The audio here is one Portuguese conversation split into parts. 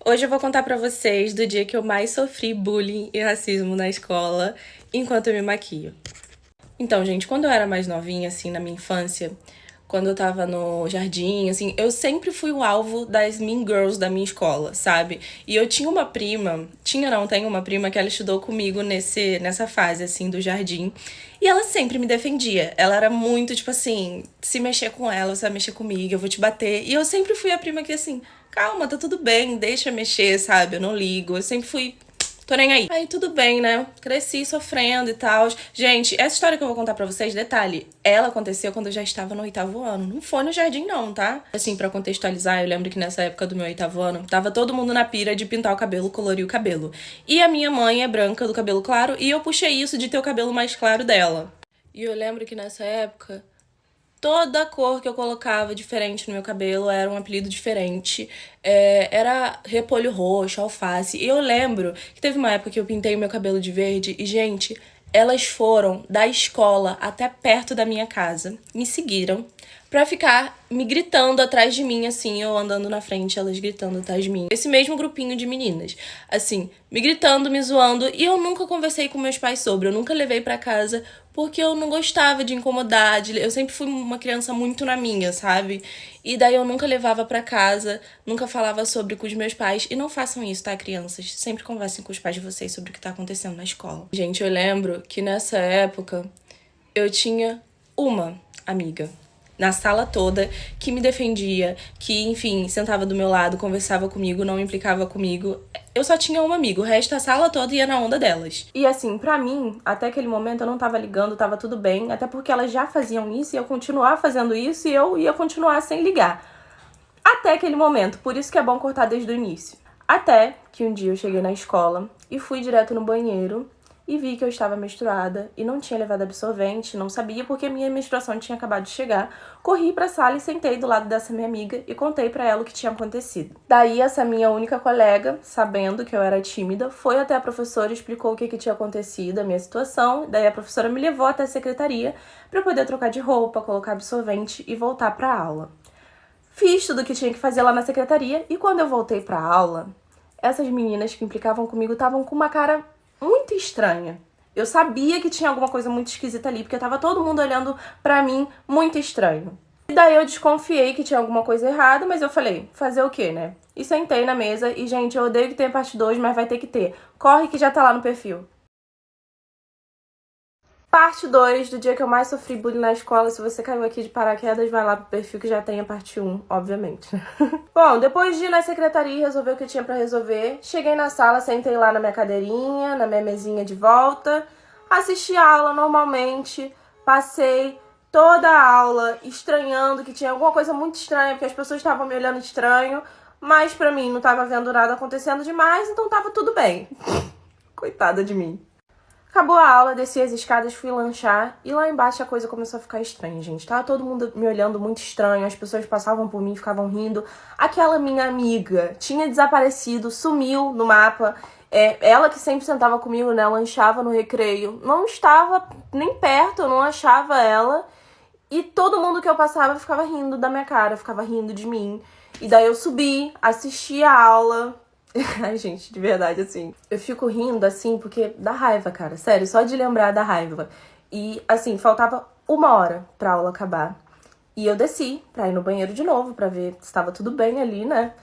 Hoje eu vou contar pra vocês do dia que eu mais sofri bullying e racismo na escola enquanto eu me maquio. Então, gente, quando eu era mais novinha, assim, na minha infância, quando eu tava no jardim, assim, eu sempre fui o alvo das mean girls da minha escola, sabe? E eu tinha uma prima, tenho uma prima que ela estudou comigo nessa fase, assim, do jardim. E ela sempre me defendia. Ela era muito, tipo assim, se mexer com ela, você vai mexer comigo, eu vou te bater. E eu sempre fui a prima que, assim, calma, tá tudo bem, deixa mexer, sabe? Eu não ligo. Eu sempre fui tô nem aí. Aí tudo bem, né? Cresci sofrendo e tal. Gente, essa história que eu vou contar pra vocês, detalhe, ela aconteceu quando eu já estava no 8º ano. Não foi no jardim não, tá? Assim, pra contextualizar, eu lembro que nessa época do meu 8º ano, tava todo mundo na pira de pintar o cabelo, colorir o cabelo. E a minha mãe é branca, do cabelo claro, e eu puxei isso de ter o cabelo mais claro dela. E eu lembro que nessa época toda cor que eu colocava diferente no meu cabelo era um apelido diferente. Era repolho roxo, alface. E eu lembro que teve uma época que eu pintei o meu cabelo de verde e, gente, elas foram da escola até perto da minha casa. Me seguiram pra ficar me gritando atrás de mim, assim, eu andando na frente, elas gritando atrás de mim. Esse mesmo grupinho de meninas, assim, me gritando, me zoando, e eu nunca conversei com meus pais sobre, eu nunca levei pra casa, porque eu não gostava de incomodar, eu sempre fui uma criança muito na minha, sabe? E daí eu nunca levava pra casa, nunca falava sobre com os meus pais, e não façam isso, tá, crianças? Sempre conversem com os pais de vocês sobre o que tá acontecendo na escola. Gente, eu lembro que nessa época eu tinha uma amiga na sala toda, que me defendia, que, enfim, sentava do meu lado, conversava comigo, não implicava comigo. Eu só tinha uma amiga, o resto da sala toda ia na onda delas. E assim, pra mim, até aquele momento eu não tava ligando, tava tudo bem, até porque elas já faziam isso e eu continuar fazendo isso e eu ia continuar sem ligar. Até aquele momento, por isso que é bom cortar desde o início. Até que um dia eu cheguei na escola e fui direto no banheiro e vi que eu estava menstruada e não tinha levado absorvente, não sabia porque minha menstruação tinha acabado de chegar. Corri pra sala e sentei do lado dessa minha amiga e contei pra ela o que tinha acontecido. Daí essa minha única colega, sabendo que eu era tímida, foi até a professora e explicou o que tinha acontecido, a minha situação. Daí a professora me levou até a secretaria pra eu poder trocar de roupa, colocar absorvente e voltar pra aula. Fiz tudo o que tinha que fazer lá na secretaria e quando eu voltei pra aula, essas meninas que implicavam comigo estavam com uma cara muito estranha. Eu sabia que tinha alguma coisa muito esquisita ali, porque tava todo mundo olhando pra mim muito estranho. E daí eu desconfiei que tinha alguma coisa errada, mas eu falei, fazer o quê, né? E sentei na mesa e, gente, eu odeio que tenha parte 2, mas vai ter que ter. Corre que já tá lá no perfil. Parte 2 do dia que eu mais sofri bullying na escola. Se você caiu aqui de paraquedas, vai lá pro perfil que já tem a parte 1, obviamente. Bom, depois de ir na secretaria e resolver o que eu tinha pra resolver, cheguei na sala, sentei lá na minha cadeirinha, na minha mesinha de volta, assisti a aula normalmente, passei toda a aula estranhando que tinha alguma coisa muito estranha, porque as pessoas estavam me olhando estranho, mas pra mim não tava vendo nada acontecendo demais, então tava tudo bem. Coitada de mim. Acabou a aula, desci as escadas, fui lanchar e lá embaixo a coisa começou a ficar estranha, gente. Tava todo mundo me olhando muito estranho, as pessoas passavam por mim, ficavam rindo. Aquela minha amiga tinha desaparecido, sumiu no mapa. Ela que sempre sentava comigo, né, lanchava no recreio, não estava nem perto, eu não achava ela. E todo mundo que eu passava ficava rindo da minha cara, ficava rindo de mim. E daí eu subi, assisti a aula. Ai, gente, de verdade, assim, eu fico rindo, assim, porque dá raiva, cara, sério, só de lembrar da raiva. E, assim, faltava 1 hora pra aula acabar. E eu desci pra ir no banheiro de novo, pra ver se estava tudo bem ali, né?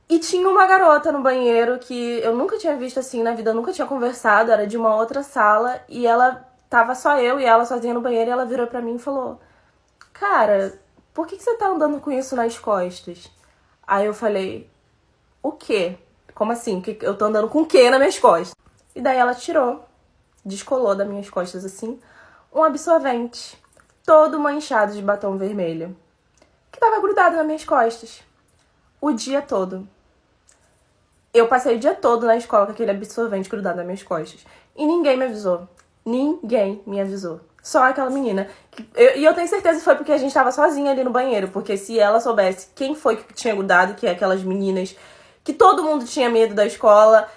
E tinha uma garota no banheiro que eu nunca tinha visto assim na vida, eu nunca tinha conversado, era de uma outra sala, e ela tava só eu e ela sozinha no banheiro, e ela virou pra mim e falou: Cara, por que você tá andando com isso nas costas? Aí eu falei: O quê? Como assim? Eu tô andando com o quê nas minhas costas? E daí ela tirou, descolou das minhas costas assim, um absorvente, todo manchado de batom vermelho, que tava grudado nas minhas costas. O dia todo. Eu passei o dia todo na escola com aquele absorvente grudado nas minhas costas. E ninguém me avisou. Ninguém me avisou. Só aquela menina. E eu tenho certeza que foi porque a gente tava sozinha ali no banheiro. Porque se ela soubesse quem foi que tinha grudado, que é aquelas meninas que todo mundo tinha medo da escola,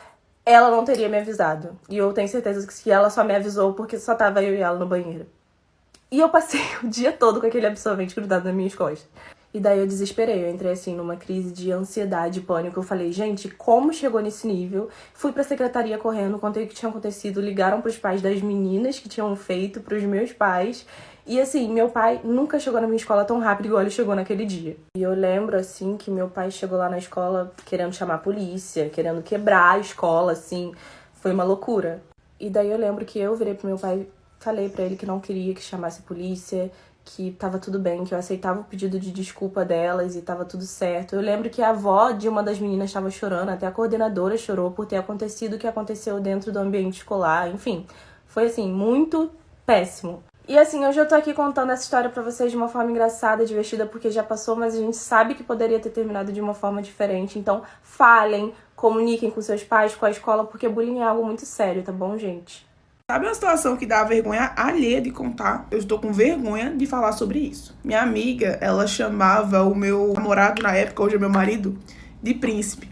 ela não teria me avisado. E eu tenho certeza que ela só me avisou porque só tava eu e ela no banheiro. E eu passei o dia todo com aquele absorvente grudado nas minhas costas. E daí eu desesperei, eu entrei assim numa crise de ansiedade, pânico. Eu falei, gente, como chegou nesse nível? Fui pra secretaria correndo, contei o que tinha acontecido, ligaram pros pais das meninas que tinham feito, pros meus pais. E assim, meu pai nunca chegou na minha escola tão rápido igual ele chegou naquele dia. E eu lembro, assim, que meu pai chegou lá na escola querendo chamar a polícia, querendo quebrar a escola, assim. Foi uma loucura. E daí eu lembro que eu virei pro meu pai, falei pra ele que não queria que chamasse a polícia, que tava tudo bem, que eu aceitava o pedido de desculpa delas e tava tudo certo. Eu lembro que a avó de uma das meninas estava chorando, até a coordenadora chorou por ter acontecido o que aconteceu dentro do ambiente escolar, enfim. Foi, assim, muito péssimo. E assim, hoje eu tô aqui contando essa história pra vocês de uma forma engraçada, divertida, porque já passou, mas a gente sabe que poderia ter terminado de uma forma diferente. Então, falem, comuniquem com seus pais, com a escola, porque bullying é algo muito sério, tá bom, gente? Sabe uma situação que dá vergonha alheia de contar? Eu estou com vergonha de falar sobre isso. Minha amiga, ela chamava o meu namorado na época, hoje é meu marido, de príncipe.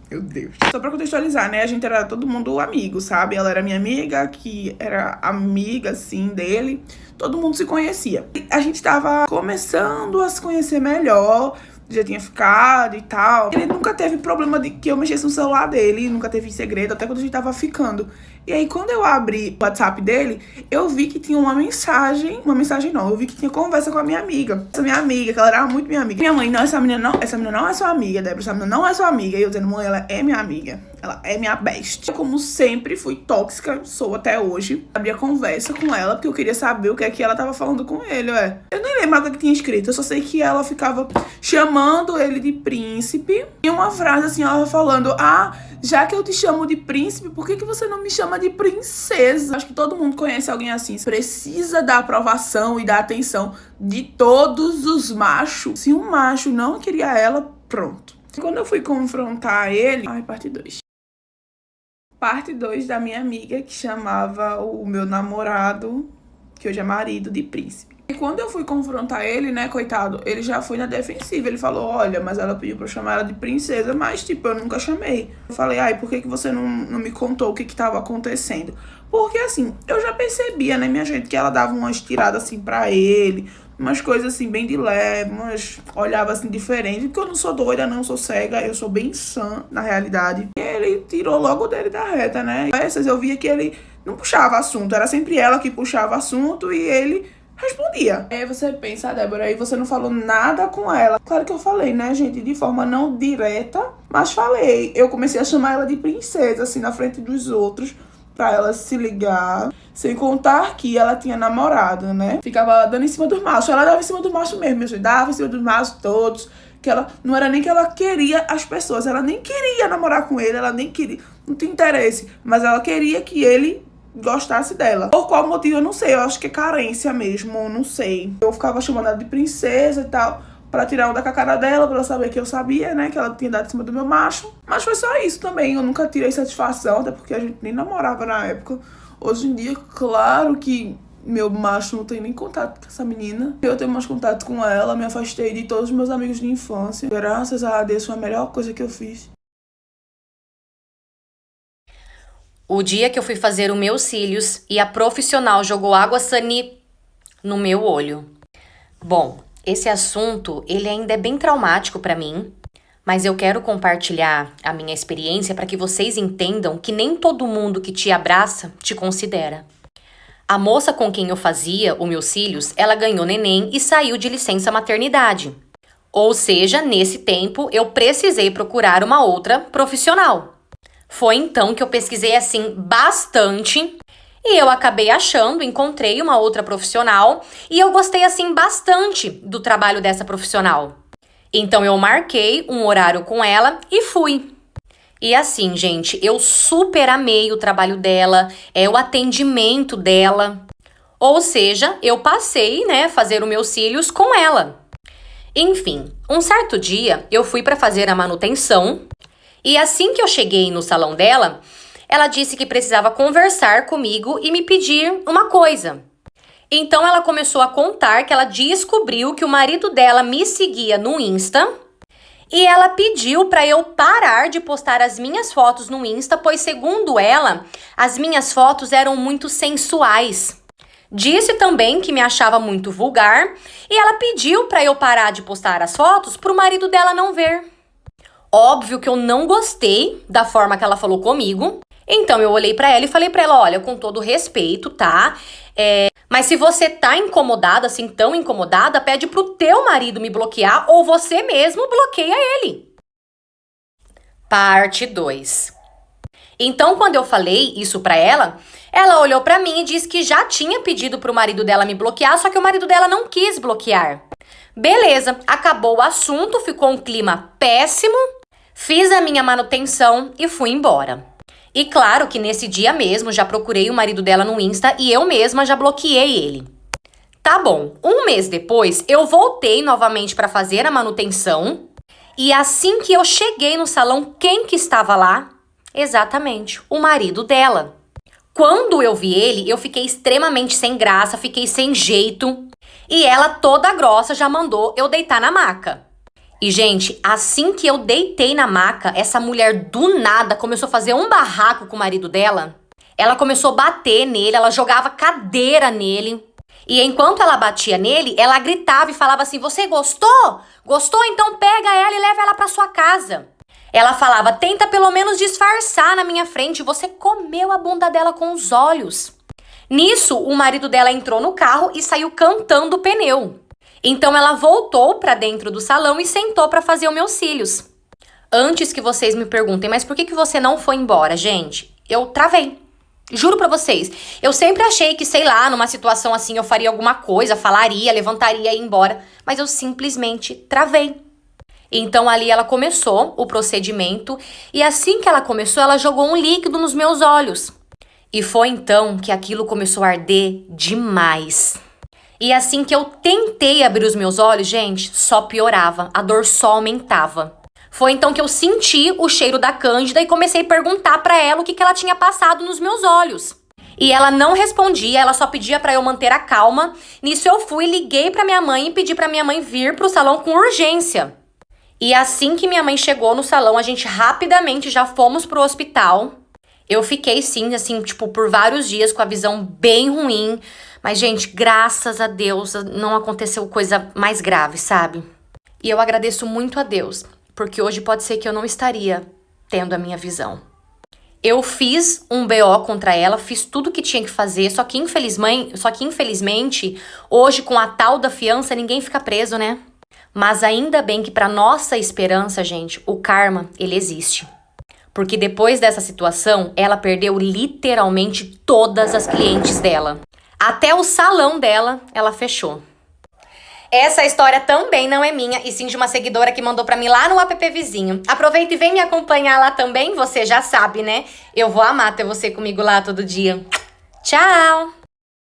Meu Deus. Só pra contextualizar, né? A gente era todo mundo amigo, sabe? Ela era minha amiga, que era amiga, assim, dele. Todo mundo se conhecia. A gente tava começando a se conhecer melhor. Já tinha ficado e tal. Ele nunca teve problema de que eu mexesse no celular dele. Nunca teve segredo, até quando a gente tava ficando. E aí, quando eu abri o WhatsApp dele, eu vi que tinha uma mensagem... Uma mensagem não, eu vi que tinha conversa com a minha amiga. Essa minha amiga, que ela era muito minha amiga. Minha mãe, não, essa menina não é sua amiga, Débora. Essa menina não é sua amiga. E eu dizendo, mãe, ela é minha amiga. Ela é minha best. Como sempre, fui tóxica, sou até hoje. Abri a conversa com ela, porque eu queria saber o que é que ela tava falando com ele, Eu nem lembro o que tinha escrito. Eu só sei que ela ficava chamando ele de príncipe. E uma frase assim, ela falando, já que eu te chamo de príncipe, por que você não me chama de princesa? Acho que todo mundo conhece alguém assim. Precisa da aprovação e da atenção de todos os machos. Se um macho não queria ela, pronto. Quando eu fui confrontar ele... parte 2. Parte 2 da minha amiga, que chamava o meu namorado, que hoje é marido, de príncipe. E quando eu fui confrontar ele, né, coitado, ele já foi na defensiva. Ele falou, olha, mas ela pediu pra eu chamar ela de princesa, mas, tipo, eu nunca chamei. Eu falei, por que você não me contou o que tava acontecendo? Porque, assim, eu já percebia, né, minha gente, que ela dava umas tiradas, assim, pra ele, umas coisas, assim, bem de leve, olhava, assim, diferente. Porque eu não sou doida, não sou cega, eu sou bem sã, na realidade. E ele tirou logo dele da reta, né? Essas eu via que ele não puxava assunto, era sempre ela que puxava assunto e ele... respondia. Aí você pensa, Débora, aí você não falou nada com ela. Claro que eu falei, né, gente, de forma não direta, mas falei. Eu comecei a chamar ela de princesa, assim, na frente dos outros, pra ela se ligar. Sem contar que ela tinha namorado, né? Ficava dando em cima dos machos. Ela dava em cima dos machos mesmo, dava em cima dos machos todos. Que ela não era nem que ela queria as pessoas, ela nem queria namorar com ele, ela nem queria, não tinha interesse, mas ela queria que ele gostasse dela. Por qual motivo, eu não sei. Eu acho que é carência mesmo, não sei. Eu ficava chamando ela de princesa e tal, pra tirar onda com a cara dela, pra ela saber que eu sabia, né, que ela tinha dado em cima do meu macho. Mas foi só isso também. Eu nunca tirei satisfação, até porque a gente nem namorava na época. Hoje em dia, claro que meu macho não tem nem contato com essa menina. Eu tenho mais contato com ela, me afastei de todos os meus amigos de infância. Graças a Deus, foi a melhor coisa que eu fiz. O dia que eu fui fazer os meus cílios e a profissional jogou água no meu olho. Bom, esse assunto, ele ainda é bem traumático pra mim, mas eu quero compartilhar a minha experiência para que vocês entendam que nem todo mundo que te abraça te considera. A moça com quem eu fazia os meus cílios, ela ganhou neném e saiu de licença maternidade. Ou seja, nesse tempo eu precisei procurar uma outra profissional. Foi então que eu pesquisei assim bastante e eu acabei encontrei uma outra profissional e eu gostei assim bastante do trabalho dessa profissional. Então eu marquei um horário com ela e fui. E assim, gente, eu super amei o trabalho dela, o atendimento dela. Ou seja, eu passei, né, fazer os meus cílios com ela. Enfim, um certo dia eu fui para fazer a manutenção e assim que eu cheguei no salão dela, ela disse que precisava conversar comigo e me pedir uma coisa. Então ela começou a contar que ela descobriu que o marido dela me seguia no Insta e ela pediu para eu parar de postar as minhas fotos no Insta, pois segundo ela, as minhas fotos eram muito sensuais. Disse também que me achava muito vulgar e ela pediu para eu parar de postar as fotos pro marido dela não ver. Óbvio que eu não gostei da forma que ela falou comigo. Então eu olhei pra ela e falei pra ela, olha, com todo respeito, tá? Mas se você tá incomodada, assim, tão incomodada, pede pro teu marido me bloquear ou você mesmo bloqueia ele. Parte 2. Então, quando eu falei isso pra ela, ela olhou pra mim e disse que já tinha pedido pro marido dela me bloquear, só que o marido dela não quis bloquear. Beleza, acabou o assunto, ficou um clima péssimo, fiz a minha manutenção e fui embora. E claro que nesse dia mesmo já procurei o marido dela no Insta e eu mesma já bloqueei ele. Tá bom, um mês depois eu voltei novamente pra fazer a manutenção e assim que eu cheguei no salão, quem que estava lá? Exatamente, o marido dela. Quando eu vi ele, eu fiquei extremamente sem graça, fiquei sem jeito. E ela toda grossa já mandou eu deitar na maca. E, gente, assim que eu deitei na maca, essa mulher do nada começou a fazer um barraco com o marido dela. Ela começou a bater nele, ela jogava cadeira nele. E enquanto ela batia nele, ela gritava e falava assim, você gostou? Gostou? Então pega ela e leva ela pra sua casa. Ela falava, tenta pelo menos disfarçar na minha frente, você comeu a bunda dela com os olhos. Nisso, o marido dela entrou no carro e saiu cantando o pneu. Então ela voltou pra dentro do salão e sentou pra fazer os meus cílios. Antes que vocês me perguntem, mas por que você não foi embora, gente? Eu travei. Juro pra vocês. Eu sempre achei que, sei lá, numa situação assim eu faria alguma coisa, falaria, levantaria e ia embora. Mas eu simplesmente travei. Então ali ela começou o procedimento e assim que ela começou, ela jogou um líquido nos meus olhos. E foi então que aquilo começou a arder demais. E assim que eu tentei abrir os meus olhos, gente, só piorava, a dor só aumentava. Foi então que eu senti o cheiro da Cândida e comecei a perguntar pra ela o que ela tinha passado nos meus olhos. E ela não respondia, ela só pedia pra eu manter a calma. Nisso eu fui, liguei pra minha mãe e pedi pra minha mãe vir pro salão com urgência. E assim que minha mãe chegou no salão, a gente rapidamente já fomos pro hospital. Eu fiquei sim, assim, tipo, por vários dias com a visão bem ruim. Mas, gente, graças a Deus não aconteceu coisa mais grave, sabe? E eu agradeço muito a Deus, porque hoje pode ser que eu não estaria tendo a minha visão. Eu fiz um BO contra ela, fiz tudo que tinha que fazer, só que infelizmente, hoje com a tal da fiança, ninguém fica preso, né? Mas ainda bem que para nossa esperança, gente, o karma, ele existe. Porque depois dessa situação, ela perdeu literalmente todas as clientes dela. Até o salão dela, ela fechou. Essa história também não é minha, e sim de uma seguidora que mandou pra mim lá no app vizinho. Aproveita e vem me acompanhar lá também, você já sabe, né? Eu vou amar ter você comigo lá todo dia. Tchau!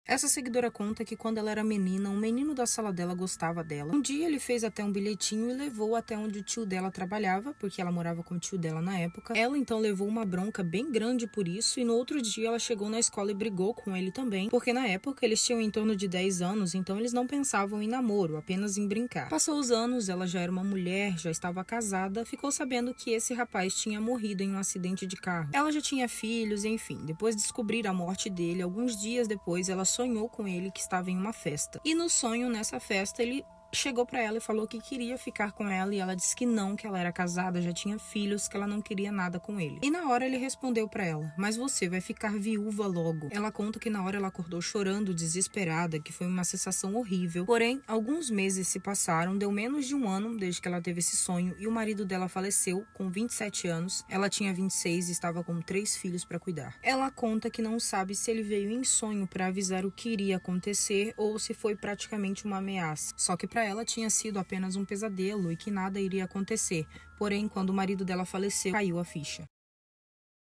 Essa seguidora conta que quando ela era menina, um menino da sala dela gostava dela. Um dia ele fez até um bilhetinho e levou até onde o tio dela trabalhava, porque ela morava com o tio dela na época. Ela então levou uma bronca bem grande por isso e no outro dia ela chegou na escola e brigou com ele também, porque na época eles tinham em torno de 10 anos, então eles não pensavam em namoro, apenas em brincar. Passou os anos, ela já era uma mulher, já estava casada, ficou sabendo que esse rapaz tinha morrido em um acidente de carro. Ela já tinha filhos, enfim, depois de descobrir a morte dele, alguns dias depois ela sonhou com ele que estava em uma festa. E no sonho, nessa festa, ele chegou pra ela e falou que queria ficar com ela e ela disse que não, que ela era casada, já tinha filhos, que ela não queria nada com ele. E na hora ele respondeu pra ela, mas você vai ficar viúva logo. Ela conta que na hora ela acordou chorando, desesperada, que foi uma sensação horrível. Porém, alguns meses se passaram, deu menos de um ano desde que ela teve esse sonho e o marido dela faleceu com 27 anos. Ela tinha 26 e estava com 3 filhos pra cuidar. Ela conta que não sabe se ele veio em sonho pra avisar o que iria acontecer ou se foi praticamente uma ameaça. Só que pra ela tinha sido apenas um pesadelo e que nada iria acontecer. Porém, quando o marido dela faleceu, caiu a ficha.